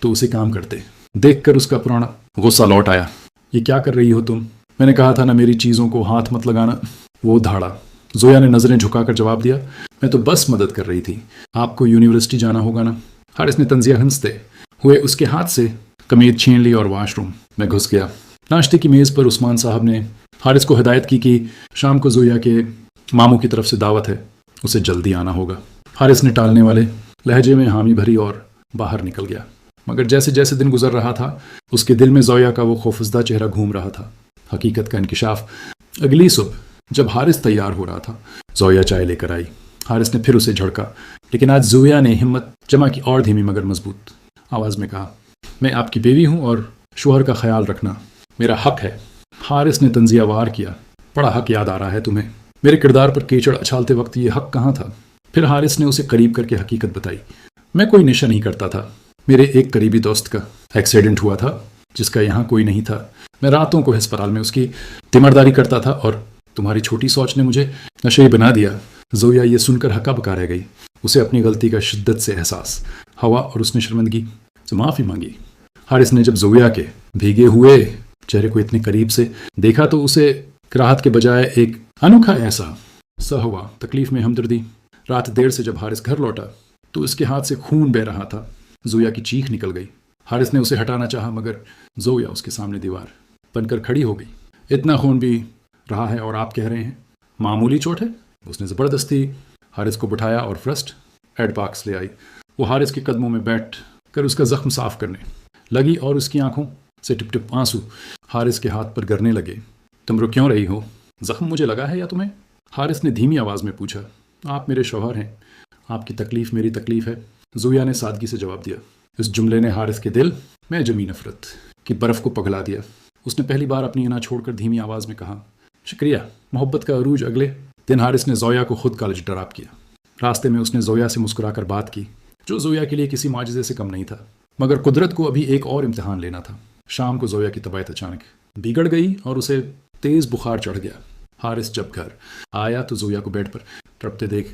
تو اسے کام کرتے۔ دیکھ کر اس کا پرانا غصہ لوٹ آیا۔ یہ کیا کر رہی ہو تم؟ میں نے کہا تھا نا میری چیزوں کو ہاتھ مت لگانا۔ وہ دھاڑا۔ زویا نے نظریں جھکا کر جواب دیا، میں تو بس مدد کر رہی تھی، آپ کو یونیورسٹی جانا ہوگا نا۔ حارث نے طنزیہ ہنستے ہوئے اس کے ہاتھ سے قمید چھین لی اور واش روم میں گھس گیا۔ ناشتے کی میز پر عثمان صاحب نے حارث کو ہدایت کی کہ شام کو زویا کے ماموں کی طرف سے دعوت ہے، اسے جلدی آنا ہوگا۔ حارث نے ٹالنے والے لہجے میں حامی بھری اور باہر نکل گیا، مگر جیسے جیسے دن گزر رہا تھا اس کے دل میں زویا کا وہ خوفزدہ چہرہ گھوم رہا تھا۔ حقیقت کا انکشاف۔ اگلی صبح جب حارث تیار ہو رہا تھا، زویا چائے لے کر آئی۔ حارث نے پھر اسے جھڑکا، لیکن آج زویا نے ہمت جمع کی اور دھیمی مگر مضبوط آواز میں کہا، میں آپ کی بیوی ہوں اور شوہر کا خیال رکھنا میرا حق ہے۔ حارث نے طنزیہ وار کیا، بڑا حق یاد آ رہا ہے تمہیں؟ میرے کردار پر کیچڑ اچھالتے وقت یہ حق کہاں تھا؟ پھر حارث نے اسے قریب کر کے حقیقت بتائی، میں کوئی نشہ نہیں کرتا تھا، میرے ایک قریبی دوست کا ایکسیڈنٹ ہوا تھا جس کا یہاں کوئی نہیں تھا، میں راتوں کو ہسپتال میں اس کی تیمارداری کرتا تھا اور تمہاری چھوٹی سوچ نے مجھے نشئی بنا دیا۔ زویا یہ سن کر ہکا بکا رہ گئی، اسے اپنی غلطی کا شدت سے احساس ہوا اور اس نے شرمندگی سے معافی مانگی۔ حارث نے جب زویا کے بھیگے ہوئے چہرے کو اتنے قریب سے دیکھا تو اسے کراہت کے بجائے ایک انوکھا ایسا سا ہوا، تکلیف میں ہمدردی۔ رات دیر سے جب حارث گھر لوٹا تو اس کے ہاتھ سے خون بہ رہا تھا۔ زویا کی چیخ نکل گئی۔ حارث نے اسے ہٹانا چاہا مگر زویا اس کے سامنے دیوار بن کر کھڑی ہو گئی۔ اتنا خون بھی رہا ہے اور آپ کہہ رہے ہیں معمولی چوٹ ہے؟ اس نے زبردستی حارث کو بٹھایا اور فرسٹ ایڈ باکس لے آئی۔ وہ حارث کے قدموں میں بیٹھ کر اس کا زخم صاف کرنے لگی اور اس کی آنکھوں سے ٹپ ٹپ آنسو حارث کے ہاتھ پر گرنے لگے۔ تم رو کیوں رہی ہو؟ زخم مجھے لگا ہے یا تمہیں؟ حارث نے دھیمی آواز میں پوچھا۔ آپ میرے شوہر ہیں، آپ کی تکلیف میری تکلیف ہے، زویا نے سادگی سے جواب دیا۔ اس جملے نے حارث کے دل میں جمی نفرت کی برف کو پگھلا دیا۔ اس نے پہلی بار اپنی انا چھوڑ کر دھیمی آواز میں کہا، شکریہ۔ محبت کا عروج اگلے دن حارث نے زویا کو خود کالج ڈراپ کیا۔ راستے میں اس نے زویا سے مسکرا کر بات کی، جو زویا کے لیے کسی معجزے سے کم نہیں تھا، مگر قدرت کو ابھی ایک اور امتحان لینا تھا۔ شام کو زویا کی طبیعت اچانک بگڑ گئی اور اسے تیز بخار چڑھ گیا۔ حارث جب گھر آیا تو زویا کو بیڈ پر تڑپتے دیکھ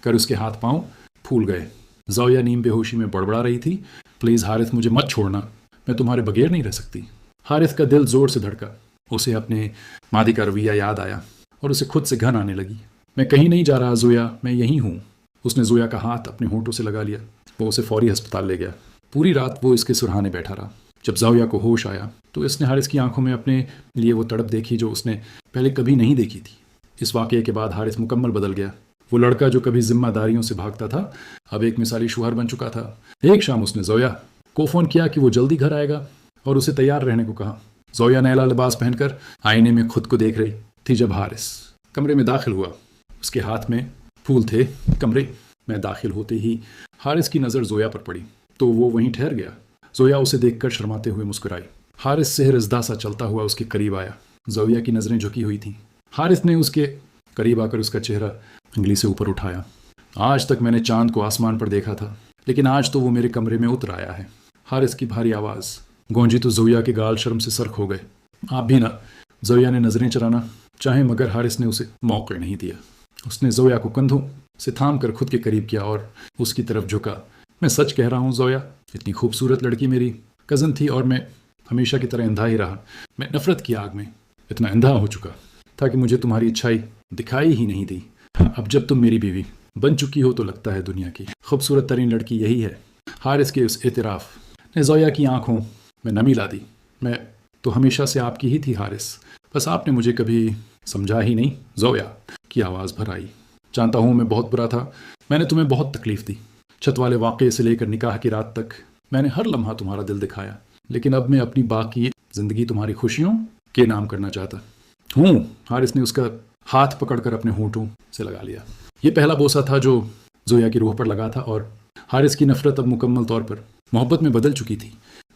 کر اس کے ہاتھ پاؤں پھول گئے۔ زویا نیم بے ہوشی میں بڑبڑا رہی تھی، پلیز حارث مجھے مت چھوڑنا، میں تمہارے بغیر نہیں رہ سکتی۔ حارث کا دل زور سے دھڑکا، اسے اپنے ماضی کا رویہ یاد آیا اور اسے خود سے گھن آنے لگی۔ میں کہیں نہیں جا رہا زویا، میں یہیں ہوں۔ اس نے زویا کا ہاتھ اپنے ہونٹوں سے لگا لیا۔ وہ اسے فوری ہسپتال لے گیا۔ پوری رات وہ اس کے سرہانے بیٹھا رہا۔ جب زویا کو ہوش آیا تو اس نے حارث کی آنکھوں میں اپنے لیے وہ تڑپ دیکھی جو اس نے پہلے کبھی نہیں دیکھی تھی۔ اس واقعے کے بعد حارث مکمل بدل گیا۔ وہ لڑکا جو کبھی ذمہ داریوں سے بھاگتا تھا اب ایک مثالی شوہر بن چکا تھا۔ ایک شام اس نے زویا کو فون کیا کہ وہ جلدی گھر آئے گا اور اسے تیار رہنے کو کہا۔ زویا نیلا لباس پہن کر آئینے میں خود کو دیکھ رہی تھی جب حارث کمرے میں داخل ہوا۔ اس کے ہاتھ میں پھول تھے۔ کمرے میں داخل ہوتے ہی حارث کی نظر زویا پر پڑی تو وہ وہیں ٹھہر گیا۔ زویا اسے دیکھ کر شرماتے ہوئے مسکرائی۔ حارث سحر ازدہ سا چلتا ہوا اس کے قریب آیا۔ زویا کی نظریں جھکی ہوئی تھیں۔ حارث نے اس کے قریب آ کر اس کا چہرہ انگلی سے اوپر اٹھایا۔ آج تک میں نے چاند کو آسمان پر دیکھا تھا، لیکن آج تو وہ میرے کمرے میں اتر آیا ہے۔ حارث کی بھاری آواز گونجی تو زویا کے گال شرم سے سرخ ہو گئے۔ آپ بھی نہ، زویا نے نظریں چرانا چاہیں مگر حارث نے اسے موقع نہیں دیا۔ اس نے زویا کو کندھوں سے تھام کر خود کے قریب کیا اور اس کی طرف جھکا۔ میں سچ کہہ رہا ہوں زویا، اتنی خوبصورت لڑکی میری کزن تھی اور میں ہمیشہ کی طرح اندھا ہی رہا۔ میں نفرت کی آگ میں اتنا اندھا ہو چکا تھا کہ مجھے تمہاری اچھائی دکھائی ہی نہیں دی۔ اب جب تم میری بیوی بن چکی ہو تو لگتا ہے دنیا کی خوبصورت ترین لڑکی یہی ہے۔ حارث کے اس اعتراف نے زویا کی آنکھوں میں نمی لا دی۔ میں تو ہمیشہ سے آپ کی ہی تھی حارث، بس آپ نے مجھے کبھی سمجھا ہی نہیں۔ زویا کی آواز بھر آئی۔ جانتا ہوں میں بہت برا تھا، میں نے تمہیں بہت تکلیف دی۔ چھت والے واقعے سے لے کر نکاح کی رات تک میں نے ہر لمحہ تمہارا دل دکھایا، لیکن اب میں اپنی باقی زندگی تمہاری خوشیوں کے نام کرنا چاہتا ہوں۔ حارث نے اس کا ہاتھ پکڑ کر اپنے ہونٹوں سے لگا لیا۔ یہ پہلا بوسہ تھا جو زویا کی روح پر لگا تھا اور حارث کی نفرت اب مکمل طور پر محبت میں بدل چکی تھی۔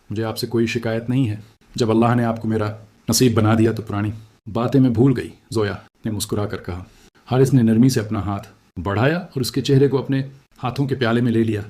مجھے آپ سے کوئی شکایت نہیں ہے، جب اللہ نے آپ کو میرا نصیب بنا دیا تو پرانی باتیں میں بھول گئی، زویا نے مسکرا کر کہا۔ حارث نے نرمی سے اپنا ہاتھ بڑھایا اور اس کے چہرے کو اپنے ہاتھوں کے پیالے میں لے لیا۔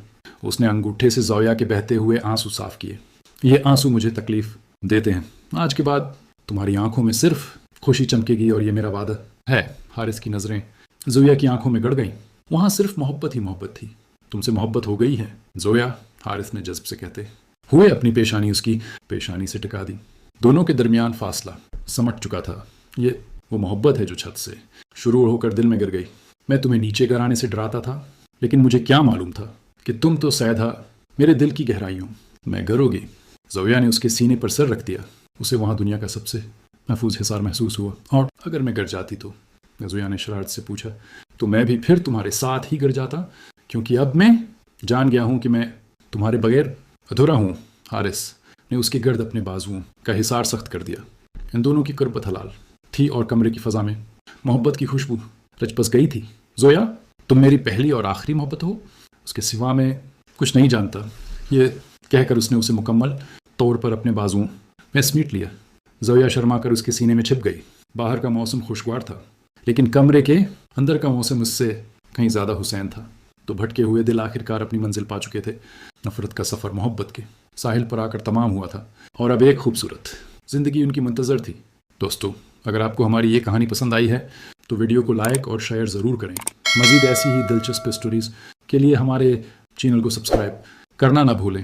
اس نے انگوٹھے سے زویا کے بہتے ہوئے آنسو صاف کیے۔ یہ آنسو مجھے تکلیف دیتے ہیں، آج کے بعد تمہاری آنکھوں میں صرف خوشی چمکے گی اور یہ میرا وعدہ ہے۔ حارث کی نظریں زویا کی آنکھوں میں گڑ گئیں۔ وہاں صرف محبت ہی محبت تھی۔ تم سے محبت ہو گئی ہے زویا، حارث نے جذب سے کہتے ہوئے اپنی پیشانی اس کی پیشانی سے ٹکا دی. دونوں کے درمیان فاصلہ سمٹ چکا تھا. یہ وہ محبت ہے جو چھت سے شروع ہو کر دل میں گر گئی. میں تمہیں نیچے گرانے سے ڈراتا تھا، لیکن مجھے کیا معلوم تھا کہ تم تو سیدھا میرے دل کی گہرائیوں میں گرو گی. زویا نے اس کے سینے پر سر رکھ دیا. اسے وہاں دنیا کا سب سے محفوظ حصار محسوس ہوا. اور اگر میں گر جاتی تو؟ زویا نے شرارت سے پوچھا. تو میں بھی پھر تمہارے ساتھ ہی گر جاتا، کیونکہ اب میں جان گیا ہوں کہ میں تمہارے بغیر ادھورا ہوں. حارث نے اس کے گرد اپنے بازوؤں کا حصار سخت کر دیا. ان دونوں کی قربت حلال تھی اور کمرے کی فضا میں محبت کی خوشبو رچ بس گئی تھی. زویا، تم میری پہلی اور آخری محبت ہو، اس کے سوا میں کچھ نہیں جانتا. یہ کہہ کر اس نے اسے مکمل طور پر اپنے بازوؤں میں سمیٹ لیا. زویا شرما کر اس کے سینے میں چھپ گئی. باہر کا موسم خوشگوار تھا، لیکن کمرے کے اندر کا موسم اس سے کہیں زیادہ حسین تھا. تو بھٹکے ہوئے دل آخرکار اپنی منزل پا چکے تھے. نفرت کا سفر محبت کے ساحل پر آ کر تمام ہوا تھا، اور اب ایک خوبصورت زندگی ان کی منتظر تھی. دوستو، اگر آپ کو ہماری یہ کہانی پسند آئی ہے تو ویڈیو کو لائک اور شیئر ضرور کریں. مزید ایسی ہی دلچسپ اسٹوریز کے لیے ہمارے چینل کو سبسکرائب کرنا نہ بھولیں.